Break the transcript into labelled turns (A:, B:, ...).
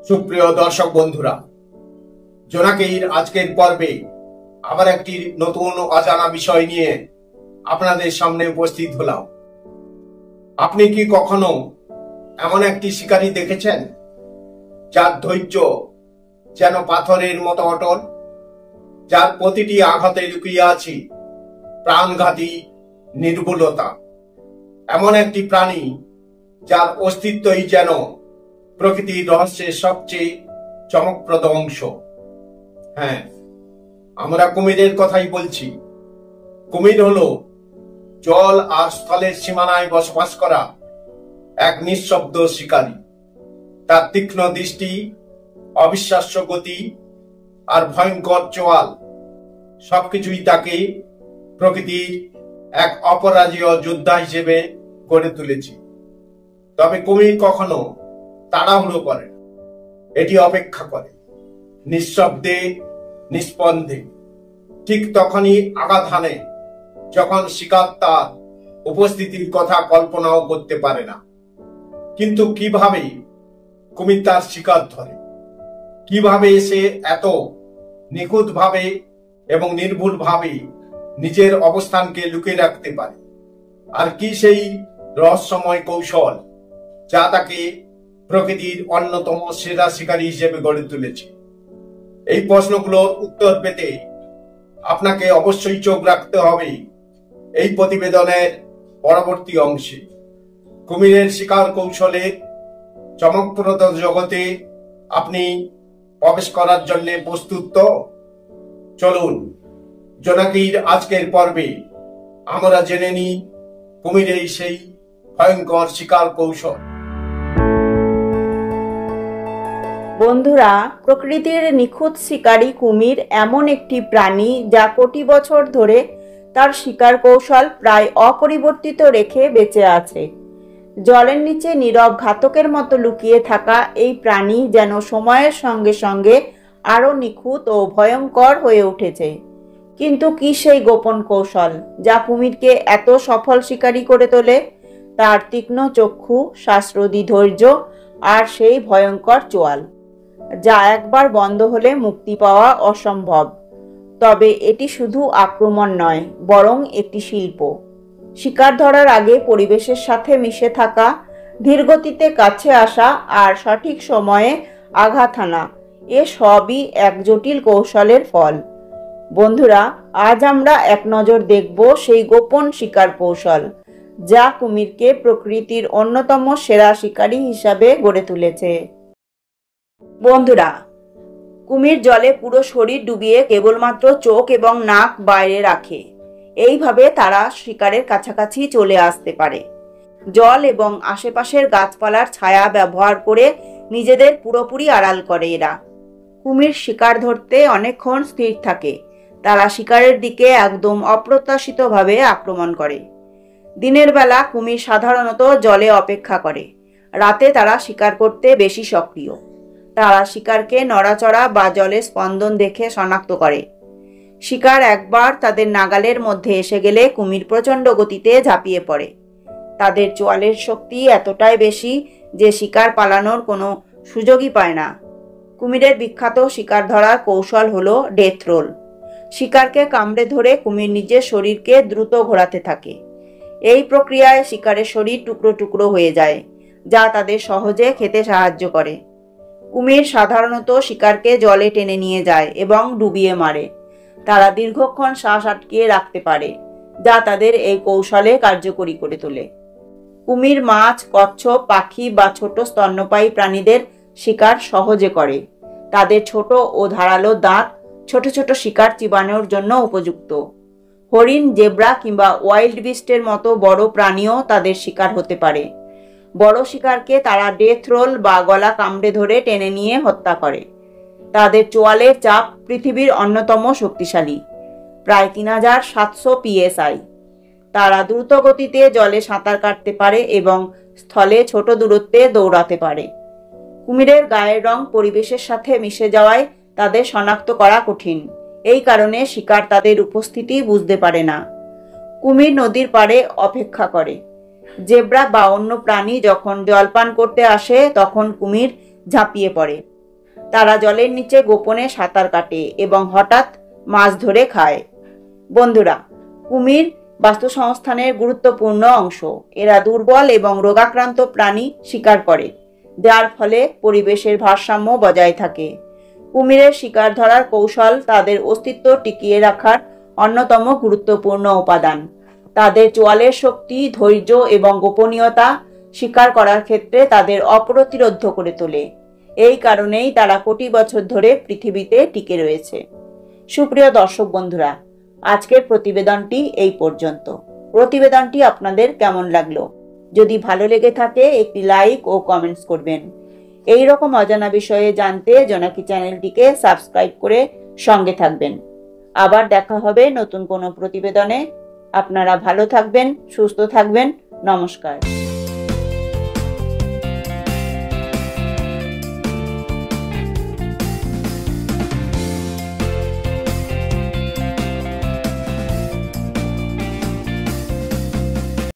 A: সুপ্রিয় দর্শক বন্ধুরা, জোনাকির আজকের পর্বে আবার একটি নতুন অজানা বিষয় নিয়ে আপনাদের সামনে উপস্থিত হলাম। আপনি কি কখনো এমন একটি শিকারী দেখেছেন যার ধৈর্য যেন পাথরের মতো অটল, যার প্রতিটি আঘাতে লুকিয়ে আছে প্রাণঘাতী নির্ভুলতা? এমন একটি প্রাণী যার অস্তিত্বই যেন প্রকৃতির রহস্যের সবচেয়ে চমকপ্রদ অংশ। হ্যাঁ, আমরা কুমিরের কথাই বলছি। কুমির হলো জল আর স্থলের সীমানায় বসবাস করা এক নিঃশব্দ শিকারী। তার তীক্ষ্ণ দৃষ্টি, অবিশ্বাস্য গতি আর ভয়ঙ্কর চোয়াল সবকিছুই তাকে প্রকৃতির এক অপরাজেয় যোদ্ধা হিসেবে গড়ে তুলেছে। তবে কুমির কখনো তাড়াহুড়ো করে না, এটি অপেক্ষা করে, নিঃশব্দে, নিস্পন্দে। ঠিক তখনই আঘাত হানে যখন শিকার তার উপস্থিতির কথা কল্পনাও করতে পারে না। কিন্তু কিভাবে কুমির তার শিকার ধরে, কিভাবে সে এত নিখুঁতভাবে এবং নির্ভুলভাবে নিজের অবস্থানকে লুকিয়ে রাখতে পারে, আর কি সেই রহস্যময় কৌশল যা তাকে প্রকৃতির অন্যতম সেরা শিকারী হিসেবে গড়ে তুলেছে? এই প্রশ্নগুলোর উত্তর পেতে আপনাকে অবশ্যই চোখ রাখতে হবে এই প্রতিবেদনের পরবর্তী অংশে। কুমিরের শিকার কৌশলের চমকপ্রদ জগতে আপনি প্রবেশ করার জন্য প্রস্তুত তো? চলুন, জোনাকির আজকের পর্বে আমরা জেনে নিই কুমিরের সেই ভয়ঙ্কর শিকার কৌশল।
B: বন্ধুরা, প্রকৃতির নিখুঁত শিকারী কুমির এমন একটি প্রাণী যা কোটি বছর ধরে তার শিকার কৌশল প্রায় অপরিবর্তিত রেখে বেঁচে আছে। জলের নিচে নীরব ঘাতকের মতো লুকিয়ে থাকা এই প্রাণী যেন সময়ের সঙ্গে সঙ্গে আরও নিখুঁত ও ভয়ঙ্কর হয়ে উঠেছে। কিন্তু কি সেই গোপন কৌশল যা কুমিরকে এত সফল শিকারী করে তোলে? তার তীক্ষ্ণ চক্ষু, শ্বাসরোধী ধৈর্য আর সেই ভয়ঙ্কর চোয়াল, যা একবার বন্ধ হলে মুক্তি পাওয়া অসম্ভব। তবে এটি শুধু আক্রমণ নয়, বরং একটি শিল্প। শিকার ধরার আগে পরিবেশের সাথে মিশে থাকা, ধীরগতিতে কাছে আসা আর সঠিক সময়ে আঘাত হানা, এ সবই এক জটিল কৌশলের ফল। বন্ধুরা, আজ আমরা এক নজর দেখব সেই গোপন শিকার কৌশল যা কুমিরকে প্রকৃতির অন্যতম সেরা শিকারী হিসাবে গড়ে তুলেছে। বন্ধুরা, কুমির জলে পুরো শরীর ডুবিয়ে কেবলমাত্র চোখ এবং নাক বাইরে রাখে। এইভাবে তারা শিকারের কাছাকাছি চলে আসতে পারে। জল এবং আশেপাশের গাছপালার ছায়া ব্যবহার করে নিজেদের পুরোপুরি আড়াল করে এরা। কুমির শিকার ধরতে অনেকক্ষণ স্থির থাকে। তারা শিকারের দিকে একদম অপ্রত্যাশিতভাবে আক্রমণ করে। দিনের বেলা কুমির সাধারণত জলে অপেক্ষা করে, রাতে তারা শিকার করতে বেশি সক্রিয়। তারা শিকারকে নড়াচড়া বা জলের স্পন্দন দেখে শনাক্ত করে। শিকার একবার তাদের নাগালের মধ্যে এসে গেলে কুমির প্রচণ্ড গতিতে ঝাঁপিয়ে পড়ে। তাদের চোয়ালের শক্তি এতটাই বেশি যে শিকার পালানোর কোনো সুযোগই পায় না। কুমিরের বিখ্যাত শিকার ধরার কৌশল হলো ডেথ রোল। শিকারকে কামড়ে ধরে কুমির নিজের শরীরকে দ্রুত ঘোরাতে থাকে। এই প্রক্রিয়ায় শিকারের শরীর টুকরো টুকরো হয়ে যায়, যা তাদের সহজে খেতে সাহায্য করে। কুমির সাধারণত শিকারকে জলে টেনে নিয়ে যায় এবং ডুবিয়ে মারে। তারা দীর্ঘক্ষণ শ্বাস আটকিয়ে রাখতে পারে, যা তাদের এই কৌশলে কার্যকরী করে তোলে। কুমির মাছ, কচ্ছপ, পাখি বা ছোট স্তন্যপায়ী প্রাণীদের শিকার সহজে করে। তাদের ছোট ও ধারালো দাঁত ছোট ছোট শিকার চিবানোর জন্য উপযুক্ত। হরিণ, জেব্রা কিংবা ওয়াইল্ড বিস্টের মতো বড় প্রাণীও তাদের শিকার হতে পারে। বড় শিকারকে তারা ডেথ রোল বা গলা কামড়ে ধরে টেনে নিয়ে হত্যা করে। তাদের চোয়ালের চাপ পৃথিবীর অন্যতম শক্তিশালী, প্রায় 3700 PSI। তারা দ্রুত গতিতে জলে সাঁতার কাটতে পারে এবং স্থলে ছোট দূরত্বে দৌড়াতে পারে। কুমিরের গায়ের রং পরিবেশের সাথে মিশে যাওয়ায় তাদের শনাক্ত করা কঠিন। এই কারণে শিকার তাদের উপস্থিতি বুঝতে পারে না। কুমির নদীর পাড়ে অপেক্ষা করে। জেব্রা বা অন্য প্রাণী যখন জলপান করতে আসে তখন কুমির ঝাঁপিয়ে পড়ে। তারা জলের নিচে গোপনে সাঁতার কাটে এবং হঠাৎ মাছ ধরে খায়। বন্ধুরা, কুমির বাস্তুসংস্থানের গুরুত্বপূর্ণ অংশ। এরা দুর্বল এবং রোগাক্রান্ত প্রাণী শিকার করে, যার ফলে পরিবেশের ভারসাম্য বজায় থাকে। কুমিরের শিকার ধরার কৌশল তাদের অস্তিত্ব টিকিয়ে রাখার অন্যতম গুরুত্বপূর্ণ উপাদান। তাদের চোয়ালের শক্তি, ধৈর্য এবং গোপনীয়তা শিকার করার ক্ষেত্রে তাদের অপ্রতিরোধ্য করে তোলে। এই কারণেই তারা কোটি বছর ধরে পৃথিবীতে টিকে রয়েছে। সুপ্রিয় দর্শক বন্ধুরা, আজকের প্রতিবেদনটি এই পর্যন্ত। প্রতিবেদনটি আপনাদের কেমন লাগলো? যদি ভালো লেগে থাকে একটি লাইক ও কমেন্টস করবেন। এই রকম অজানা বিষয়ে জানতে জোনাকি চ্যানেলটিকে সাবস্ক্রাইব করে সঙ্গে থাকবেন। আবার দেখা হবে নতুন কোনো প্রতিবেদনে। আপনারা ভালো থাকবেন, সুস্থ থাকবেন। নমস্কার।